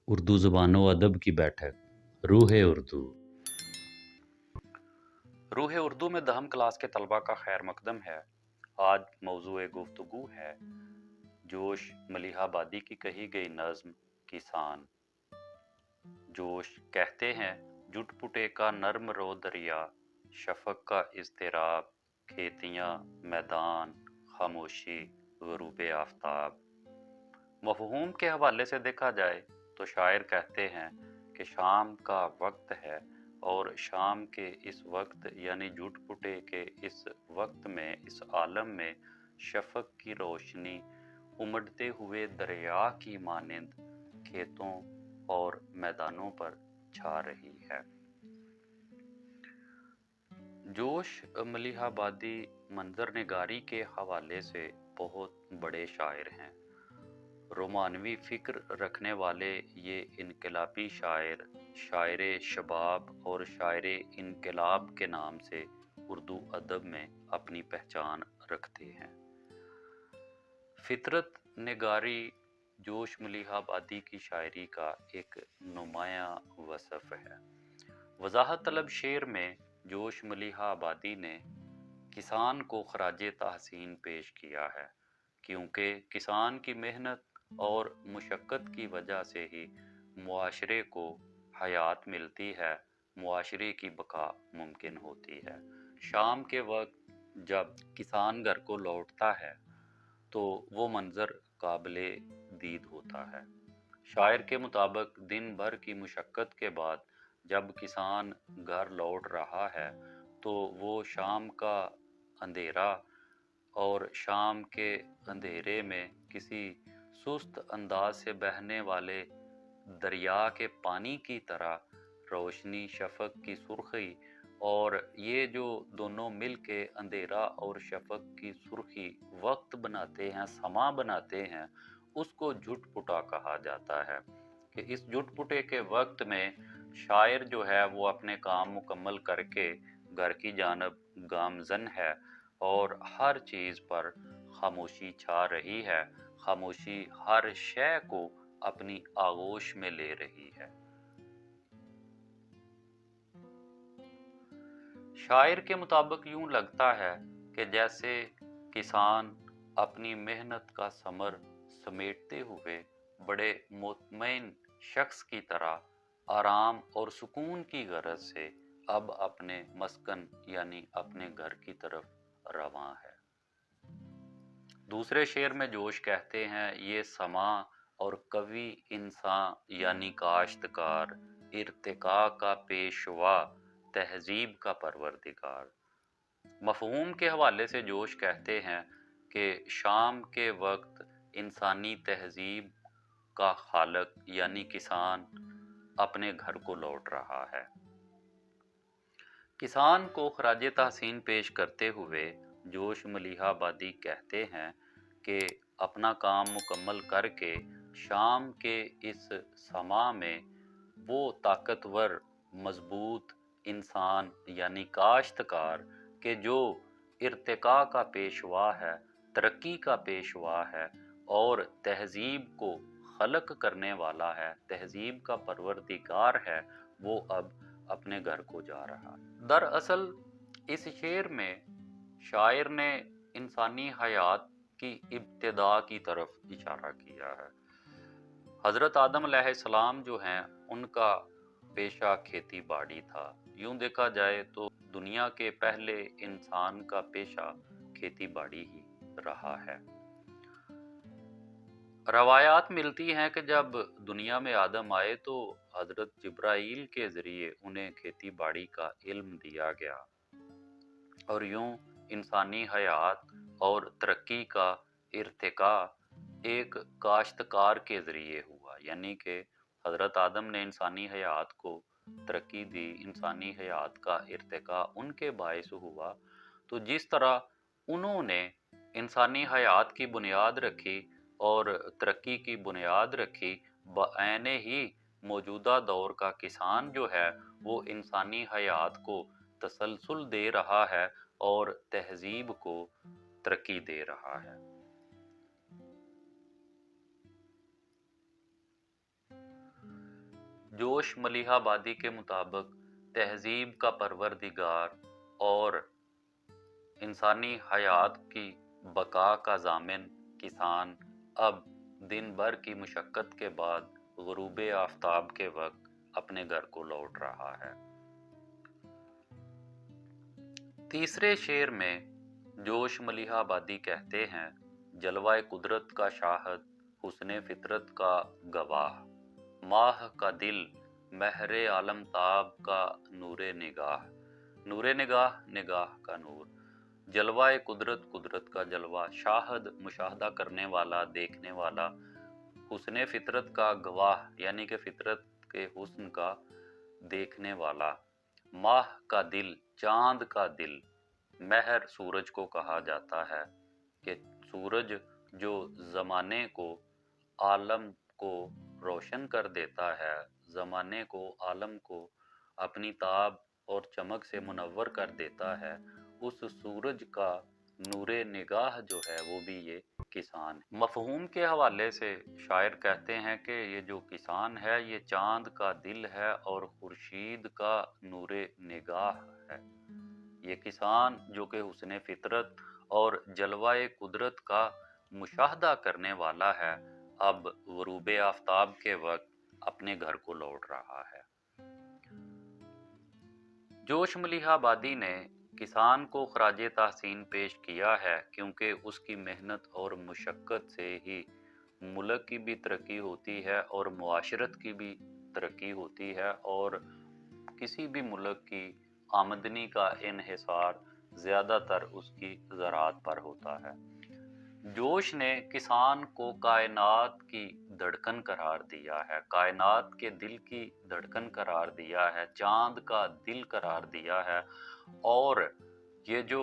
उर्दू ज़ुबान व अदब की बैठक रूह उर्दू में 10वीं क्लास के तलबा का खैर मकदम है। आज मौजूए गुफ्तगू है जोश मलिहाबादी की कही गई नज़्म किसान। जोश कहते हैं जुट पुटे का नर्म रो दरिया, शफक का इज़्तिराब, खेतियाँ मैदान, खामोशी ग़ुरूब आफ़ताब। मफ़हूम के हवाले से देखा जाए तो शायर कहते हैं कि शाम का वक्त है और शाम के इस वक्त यानी जुट पुटे के इस वक्त में, इस आलम में शफक की रोशनी उमड़ते हुए दरिया की मानिंद खेतों और मैदानों पर छा रही है। जोश मलिहाबादी मंजर निगारी के हवाले से बहुत बड़े शायर हैं। रोमानवी फ़िक्र रखने वाले ये इनकलाबी शायर शबाब और शायर इनकलाब के नाम से उर्दू अदब में अपनी पहचान रखते हैं। फितरत निगारी जोश मलिहाबादी की शायरी का एक नुमायाँ वसफ़ है। वज़ाहत तलब शेर में जोश मलिहाबादी ने किसान को खराजे तहसीन पेश किया है, क्योंकि किसान की मेहनत और मुशक्क़त की वजह से ही मुआशरे को हयात मिलती है, मुआशरे की बका मुमकिन होती है। शाम के वक्त जब किसान घर को लौटता है तो वो मंज़र काबिले दीद होता है। शायर के मुताबिक दिन भर की मुशक्क़त के बाद जब किसान घर लौट रहा है तो वो शाम का अंधेरा और शाम के अंधेरे में किसी सुस्त अंदाज से बहने वाले दरिया के पानी की तरह रोशनी, शफक की सुर्खी और ये जो दोनों मिल के अंधेरा और शफक की सुर्खी वक्त बनाते हैं, समा बनाते हैं, उसको झुटपुटा कहा जाता है। कि इस झुटपुटे के वक्त में शायर जो है वो अपने काम मुकम्मल करके घर की जानब गामज़न है और हर चीज़ पर खामोशी छा रही है। खामोशी हर शय को अपनी आगोश में ले रही है। शायर के मुताबिक यूं लगता है कि जैसे किसान अपनी मेहनत का समर समेटते हुए बड़े मुतमईन शख्स की तरह आराम और सुकून की गरज से अब अपने मस्कन यानी अपने घर की तरफ रवां है। दूसरे शेर में जोश कहते हैं ये समा और कवि इंसान यानी काश्तकार, इर्तिका का पेशवा, तहजीब का परवरदिगार। मफहूम के हवाले से जोश कहते हैं कि शाम के वक्त इंसानी तहजीब का खालक यानी किसान अपने घर को लौट रहा है। किसान को खराजे तहसीन पेश करते हुए जोश मलिहाबादी कहते हैं कि अपना काम मुकम्मल करके शाम के इस समा में वो ताकतवर मजबूत इंसान यानी काश्तकार के जो इर्तिका का पेशवा है, तरक्की का पेशवा है और तहजीब को खलक करने वाला है, तहजीब का परवरदिगार है, वो अब अपने घर को जा रहा है। दरअसल इस शेर में शायर ने इंसानी हयात की इब्तिदा की तरफ इशारा किया है। हज़रत आदम अलैहिस्सलाम जो हैं उनका पेशा खेती बाड़ी था। यूं देखा जाए तो दुनिया के पहले इंसान का पेशा खेती बाड़ी ही रहा है। रवायात मिलती हैं कि जब दुनिया में आदम आए तो हज़रत जिब्राईल के ज़रिए उन्हें खेती बाड़ी का इल्म दिया गया और यूं इंसानी हयात और तरक्की का इर्तिका एक काश्तकार के ज़रिए हुआ। यानी कि हज़रत आदम ने इंसानी हयात को तरक्की दी, इंसानी हयात का इर्तिका उनके बायस हुआ। तो जिस तरह उन्होंने इंसानी हयात की बुनियाद रखी और तरक्की की बुनियाद रखी, बआने ही मौजूदा दौर का किसान जो है वो इंसानी हयात को तसलसल दे रहा है और तहजीब को तरक्की दे रहा है। जोश मलिहाबादी के मुताबिक तहजीब का परवरदिगार और इंसानी हयात की बका का जामिन किसान अब दिन भर की मुशक्क़त के बाद गुरूब आफताब के वक्त अपने घर को लौट रहा है। तीसरे शेर में जोश मलिहाबादी कहते हैं, जलवाए कुदरत का शाहद, हुस्ने फितरत का गवाह, माह का दिल, महरे आलमताब का नूरे निगाह। नूरे निगाह, निगाह का नूर। जलवाए कुदरत, कुदरत का जलवा, शाहद मुशाहदा करने वाला, देखने वाला, हुस्ने फितरत का गवाह यानी कि फितरत के हुस्न का देखने वाला, माह का दिल, चांद का दिल। महर सूरज को कहा जाता है कि सूरज जो ज़माने को, आलम को रोशन कर देता है, ज़माने को, आलम को अपनी ताब और चमक से मुनव्वर कर देता है, उस सूरज का नूरे निगाह जो है वो भी ये किसान है। मफहूम के हवाले से शायर कहते हैं कि ये जो किसान है ये चांद का दिल है और खुर्शीद का नूरे निगाह है। ये किसान जो कि हुस्ने फितरत और जलवाए कुदरत का मुशाहदा करने वाला है, अब गुरूब आफताब के वक्त अपने घर को लौट रहा है। जोश मलिहाबादी ने किसान को खराजे तहसीन पेश किया है क्योंकि उसकी मेहनत और मुशक्क़त से ही मुल्क की भी तरक्की होती है और मुआशरत की भी तरक्की होती है और किसी भी मुल्क की आमदनी का इन्हिसार ज़्यादातर उसकी ज़राअत पर होता है। जोश ने किसान को कायनात की धड़कन करार दिया है, कायनात के दिल की धड़कन करार दिया है, चांद का दिल करार दिया है और ये जो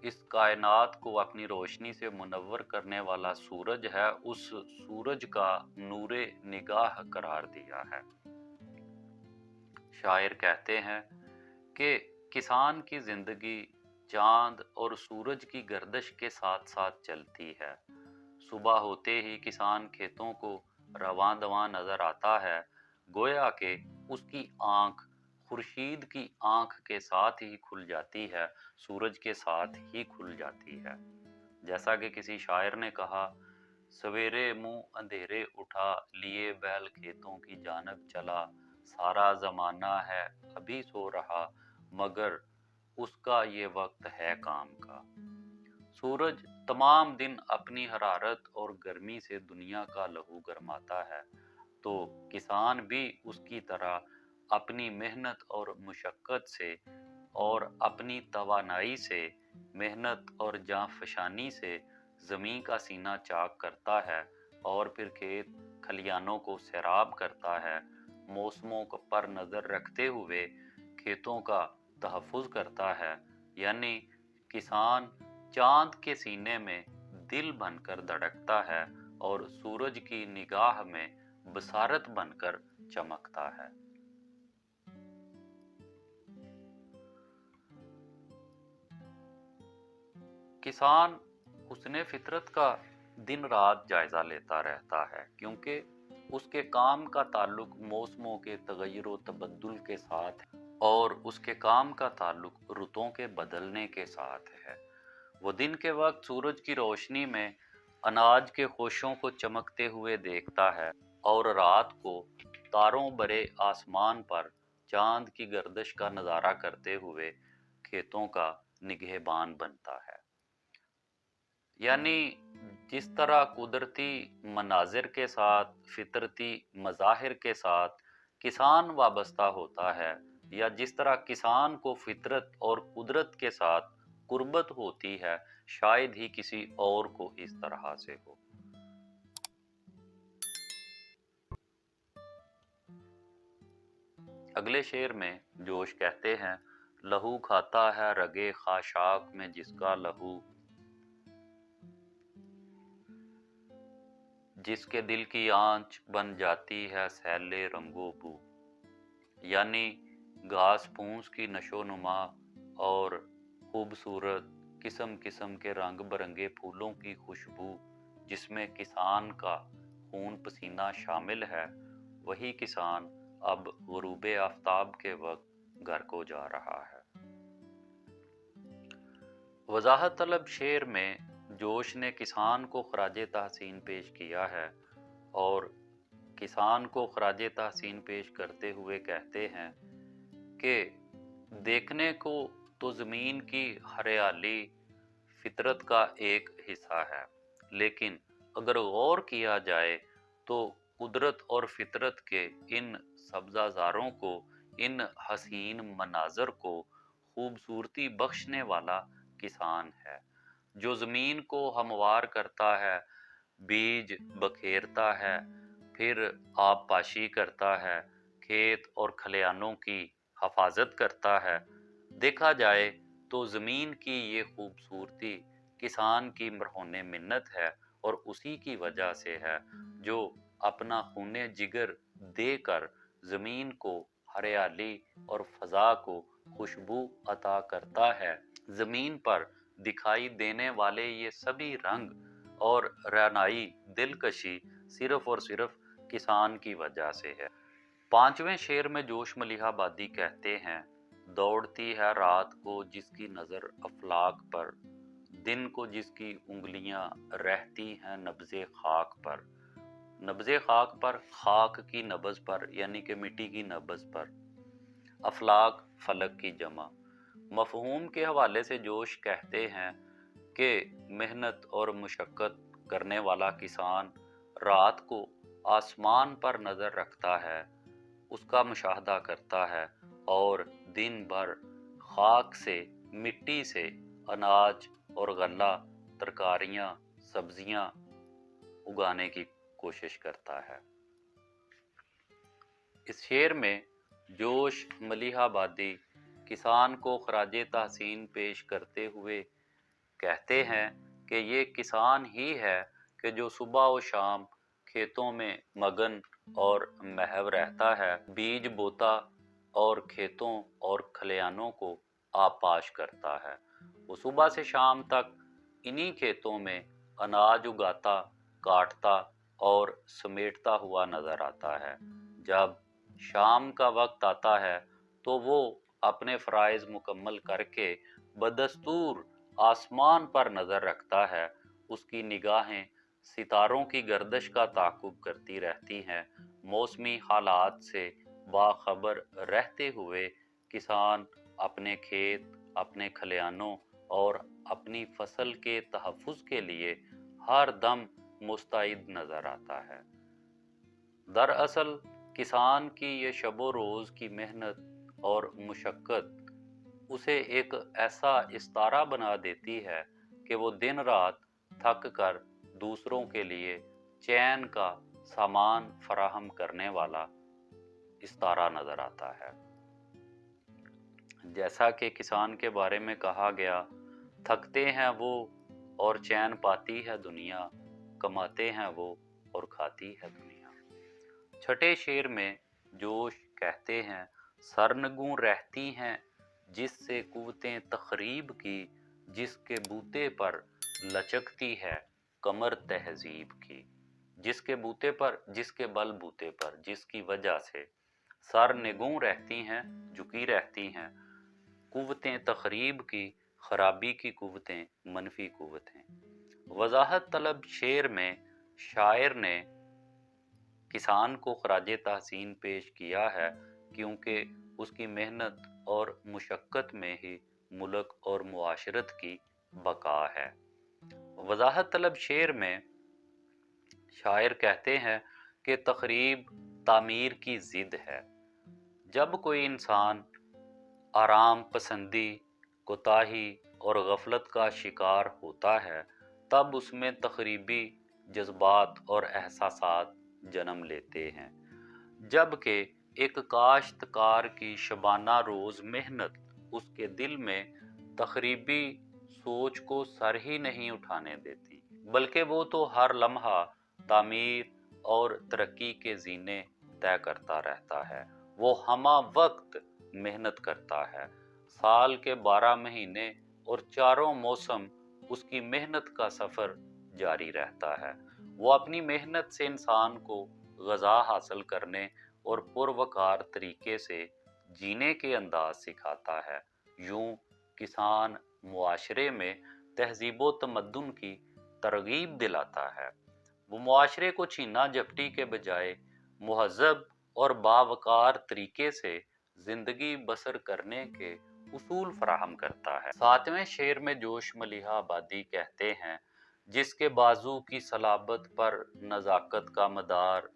इस कायनात को अपनी रोशनी से मुनव्वर करने वाला सूरज है, उस सूरज का नूरे निगाह करार दिया है। शायर कहते हैं कि किसान की जिंदगी चांद और सूरज की गर्दिश के साथ साथ चलती है। सुबह होते ही किसान खेतों को रवां दवां नजर आता है, गोया कि उसकी आंख खुर्शीद की आंख के साथ ही खुल जाती है, सूरज के साथ ही खुल जाती है। जैसा कि किसी शायर ने कहा, सवेरे मुंह अंधेरे उठा, लिए बैल खेतों की जानब चला, सारा जमाना है अभी सो रहा, मगर उसका ये वक्त है काम का। सूरज तमाम दिन अपनी हरारत और गर्मी से दुनिया का लहू गरमाता है, तो किसान भी उसकी तरह अपनी मेहनत और मुशक्क़त से और अपनी तवानाई से, मेहनत और जांफशानी से ज़मीं का सीना चाक करता है और फिर खेत खलियानों को सैराब करता है, मौसमों पर नज़र रखते हुए खेतों का तहफ़्फ़ुज़ करता है। यानी किसान चांद के सीने में दिल बनकर धड़कता है और सूरज की निगाह में बसारत बनकर चमकता है। किसान हुस्ने फितरत का दिन रात जायजा लेता रहता है क्योंकि उसके काम का ताल्लुक मौसमों के तगय्युर व तबद्दुल के साथ है और उसके काम का ताल्लुक रुतों के बदलने के साथ है। वो दिन के वक्त सूरज की रोशनी में अनाज के खोशों को चमकते हुए देखता है और रात को तारों भरे आसमान पर चांद की गर्दिश का नज़ारा करते हुए खेतों का निगहबान बनता है। यानी जिस तरह कुदरती मनाजिर के साथ, फितरती मज़ाहिर के साथ किसान वाबस्ता होता है, या जिस तरह किसान को फितरत और कुदरत के साथ कुर्बत होती है, शायद ही किसी और को इस तरह से हो। अगले शेर में जोश कहते हैं, लहू खाता है रगे खाशाक में जिसका लहू, जिसके दिल की आंच बन जाती है सैले रंगो बू। यानी घास फूस की नशो नुमा और खूबसूरत किस्म किस्म के रंग बरंगे फूलों की खुशबू जिसमें किसान का खून पसीना शामिल है, वही किसान अब गुरूब आफताब के वक्त घर को जा रहा है। वजाहत तलब शेर में जोश ने किसान को खराज तहसीन पेश किया है और किसान को खराज तहसीन पेश करते हुए कहते हैं कि देखने को तो ज़मीन की हरियाली फितरत का एक हिस्सा है, लेकिन अगर गौर किया जाए तो कुदरत और फितरत के इन सब्ज़ाज़ारों को, इन हसीन मनाजर को खूबसूरती बख्शने वाला किसान है, जो ज़मीन को हमवार करता है, बीज बखेरता है, फिर आबपाशी करता है, खेत और खलियानों की हिफाजत करता है। देखा जाए तो ज़मीन की ये खूबसूरती किसान की मरहून मिन्नत है और उसी की वजह से है जो अपना खूने जिगर देकर ज़मीन को हरियाली और फ़ज़ा को खुशबू अता करता है। ज़मीन पर दिखाई देने वाले ये सभी रंग और रनाई दिलकशी सिर्फ और सिर्फ किसान की वजह से है। पांचवें शेर में जोश मलिहा आबादी कहते हैं, दौड़ती है रात को जिसकी नज़र अफलाक पर, दिन को जिसकी उंगलियां रहती हैं नब्ज़े खाक पर। नब्ज़े खाक पर, खाक की नब्ज़ पर यानी कि मिट्टी की नब्ज़ पर, अफलाक फलक की जमा। मफहूम के हवाले से जोश कहते हैं कि मेहनत और मुशक्क़त करने वाला किसान रात को आसमान पर नज़र रखता है, उसका मुशाहदा करता है और दिन भर खाक से, मिट्टी से अनाज और गल्ला, तरकारियाँ, सब्जियाँ उगाने की कोशिश करता है। इस शेर में जोश मलिहा आबादी किसान को खराज तहसीन पेश करते हुए कहते हैं कि ये किसान ही है कि जो सुबह व शाम खेतों में मगन और महव रहता है, बीज बोता और खेतों और खलियानों को आपाश करता है। वो सुबह से शाम तक इन्हीं खेतों में अनाज उगाता, काटता और समेटता हुआ नजर आता है। जब शाम का वक्त आता है तो वो अपने फ़राइज़ मुकम्मल करके बदस्तूर आसमान पर नज़र रखता है। उसकी निगाहें सितारों की गर्दिश का ताक़ुब करती रहती हैं। मौसमी हालात से बाखबर रहते हुए किसान अपने खेत, अपने खलियानों और अपनी फसल के तहफ़्फ़ुज़ के लिए हर दम मुस्तैद नज़र आता है। दरअसल किसान की ये शबो रोज़ की मेहनत और मुशक्क़त उसे एक ऐसा इस्तारा बना देती है कि वो दिन रात थक कर दूसरों के लिए चैन का सामान फराहम करने वाला इस्तारा नज़र आता है। जैसा कि किसान के बारे में कहा गया, थकते हैं वो और चैन पाती है दुनिया, कमाते हैं वो और खाती है दुनिया। छठे शेर में जोश कहते हैं, सरनगू रहती हैं जिससे कुव्वतें तखरीब की, जिसके बूते पर लचकती है कमर तहजीब की। जिसके बूते पर, जिसके बल बूते पर, जिसकी वजह से सरनगू रहती हैं, झुकी रहती हैं, कुव्वतें तखरीब की, खराबी की कुव्वतें, मनफी कुव्वतें। वजाहत तलब शेर में शायर ने किसान को खराज तहसीन पेश किया है क्योंकि उसकी मेहनत और मुशक्क़त में ही मुल्क और मुआशरत की बका है। वजाहत तलब शेर में शायर कहते हैं कि तखरीब तामीर की ज़िद है। जब कोई इंसान आराम पसंदी, कोताही और गफलत का शिकार होता है, तब उसमें तखरीबी जज्बात और एहसासात जन्म लेते हैं। जबकि एक काश्तकार की शबाना रोज़ मेहनत उसके दिल में तखरीबी सोच को सर ही नहीं उठाने देती, बल्कि वो तो हर लम्हा तामीर और तरक्की के ज़ीने तय करता रहता है। वो हमा वक्त मेहनत करता है। साल के 12 महीने और चारों मौसम उसकी मेहनत का सफ़र जारी रहता है। वो अपनी मेहनत से इंसान को ग़ज़ा हासिल करने और पुरवकार तरीके से जीने के अंदाज सिखाता है। यूं किसान मुआशरे में तहजीब तमद्दुन की तरगीब दिलाता है। वो मुआशरे को छीना झपटी के बजाय मुहज़्ज़ब और बावकार तरीके से जिंदगी बसर करने के उसूल फराहम करता है। सातवें शेर में जोश मलिहा आबादी कहते हैं, जिसके बाजू की सलाबत पर नज़ाकत का मदार,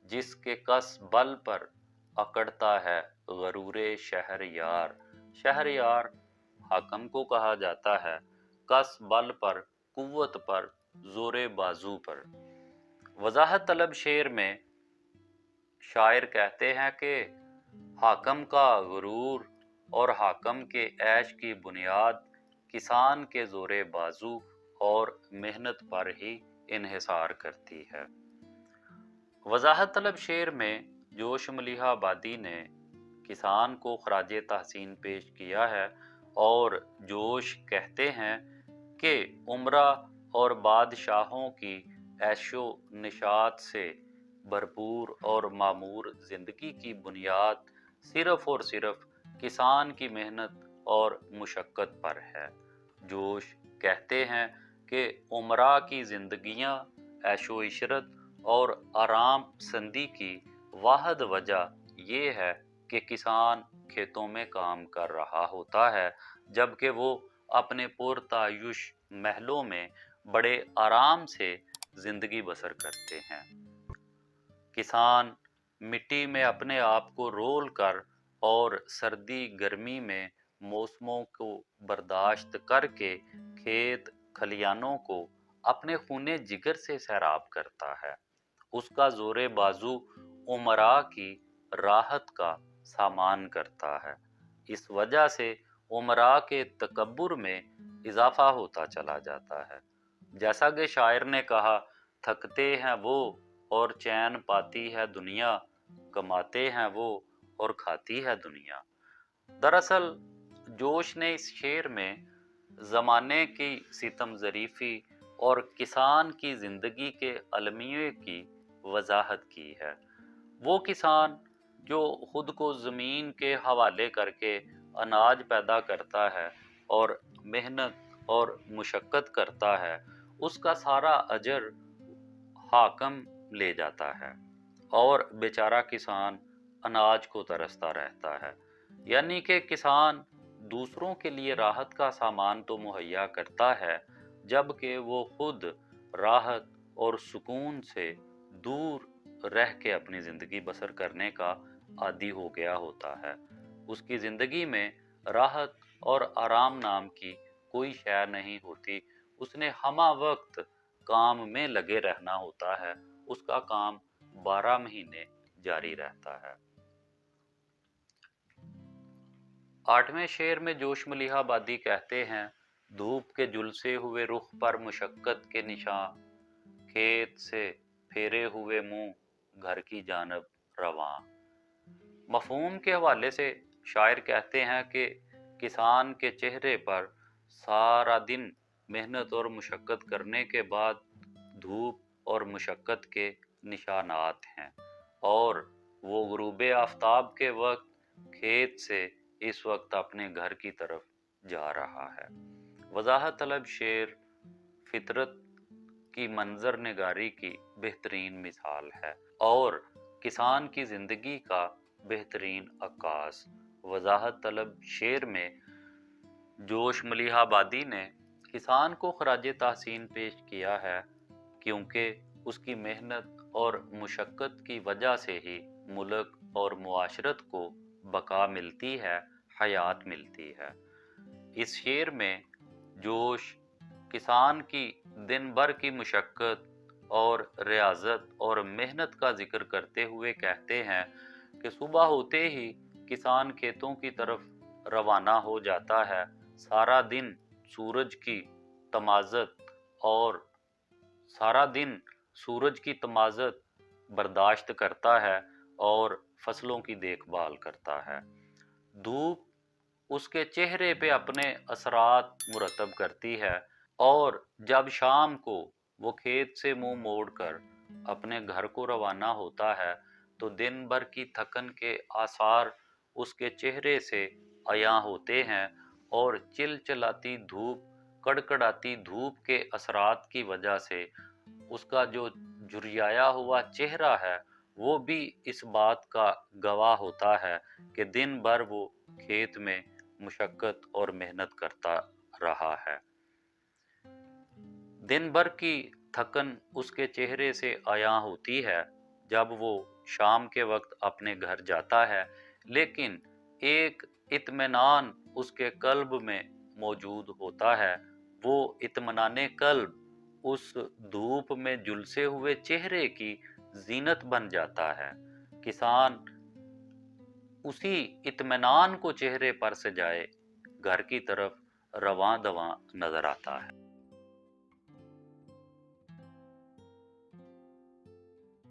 जिसके कस बल पर अकड़ता है गरूरे शहरयार। शहरयार हाकम को कहा जाता है, कस बल पर, कुव्वत पर, जोरे बाजू पर। वजाहत तलब शेर में शायर कहते हैं कि हाकम का गुरूर और हाकम के ऐश की बुनियाद किसान के जोरे बाजू और मेहनत पर ही इन्हिसार करती है। वजाहत तलब शेर में जोश मलिहा आबादी ने किसान को खराज तहसीन पेश किया है और जोश कहते हैं कि उमरा और बादशाहों की ऐशो निशात से भरपूर और मामूर जिंदगी की बुनियाद सिर्फ और सिर्फ किसान की मेहनत और मुशक्क़त पर है। जोश कहते हैं कि उमरा की जिंदगियां ऐशो इशरत और आराम पसंदी की वाहद वजह ये है कि किसान खेतों में काम कर रहा होता है, जबकि वो अपने पुरतायुश महलों में बड़े आराम से जिंदगी बसर करते हैं। किसान मिट्टी में अपने आप को रोल कर और सर्दी गर्मी में मौसमों को बर्दाश्त करके खेत खलियानों को अपने खूने जिगर से सैराब करता है। उसका जोरे बाजू उमरा की राहत का सामान करता है। इस वजह से उमरा के तकब्बुर में इजाफा होता चला जाता है। जैसा कि शायर ने कहा, थकते हैं वो और चैन पाती है दुनिया, कमाते हैं वो और खाती है दुनिया। दरअसल जोश ने इस शेर में ज़माने की सितम ज़रीफ़ी और किसान की ज़िंदगी के अलमिये की वजाहत की है। वो किसान जो खुद को ज़मीन के हवाले करके अनाज पैदा करता है और मेहनत और मुशक्क़त करता है, उसका सारा अजर हाकम ले जाता है और बेचारा किसान अनाज को तरसता रहता है। यानी कि किसान दूसरों के लिए राहत का सामान तो मुहैया करता है, जबकि वो खुद राहत और सुकून से दूर रह के अपनी ज़िंदगी बसर करने का आदी हो गया होता है। उसकी ज़िंदगी में राहत और आराम नाम की कोई शय नहीं होती। उसने हमा वक्त काम में लगे रहना होता है। उसका काम 12 महीने जारी रहता है। 8वें शेर में जोश मलिहा आबादी कहते हैं, धूप के झुलसे हुए रुख पर मुशक्कत के निशान, खेत से फेरे हुए मुंह घर की जानब रवां। मफहूम के हवाले से शायर कहते हैं कि किसान के चेहरे पर सारा दिन मेहनत और मुशक्कत करने के बाद धूप और मुशक्कत के निशानात हैं और वो गुरूब आफ्ताब के वक्त खेत से इस वक्त अपने घर की तरफ जा रहा है। वजाहत तलब शेर फितरत की मंजर निगारी की बेहतरीन मिसाल है और किसान की ज़िंदगी का बेहतरीन अक्कास। वजाहत तलब शेर में जोश मलिहा आबादी ने किसान को खराज तहसीन पेश किया है, क्योंकि उसकी मेहनत और मुशक्कत की वजह से ही मुल्क और मुआशरत को बका मिलती है, हयात मिलती है। इस शेर में जोश किसान की दिन भर की मुशक्कत और रियाजत और मेहनत का जिक्र करते हुए कहते हैं कि सुबह होते ही किसान खेतों की तरफ रवाना हो जाता है। सारा दिन सूरज की तमाज़त और सारा दिन सूरज की तमाज़त बर्दाश्त करता है और फसलों की देखभाल करता है। धूप उसके चेहरे पे अपने असरात मुरतब करती है और जब शाम को वो खेत से मुंह मोड़कर अपने घर को रवाना होता है, تو دن بھر کی تھکن کے آثار اس کے چہرے سے عیاں ہوتے ہیں، اور چلچلاتی دھوپ، کڑکڑاتی دھوپ کے اثرات کی وجہ سے اس کا جو جھریایا ہوا چہرہ ہے وہ بھی اس بات کا گواہ ہوتا ہے کہ دن بھر وہ کھیت میں مشقت اور محنت کرتا رہا ہے۔ دن بھر کی تھکن اس کے چہرے سے عیاں ہوتی ہے جب وہ شام کے وقت اپنے گھر جاتا ہے، لیکن ایک اطمینان اس کے قلب میں موجود ہوتا ہے۔ وہ اطمینان قلب اس دھوپ میں جھلسے ہوئے چہرے کی زینت بن جاتا ہے۔ کسان اسی اطمینان کو چہرے پر سجائے گھر کی طرف رواں دواں نظر آتا ہے۔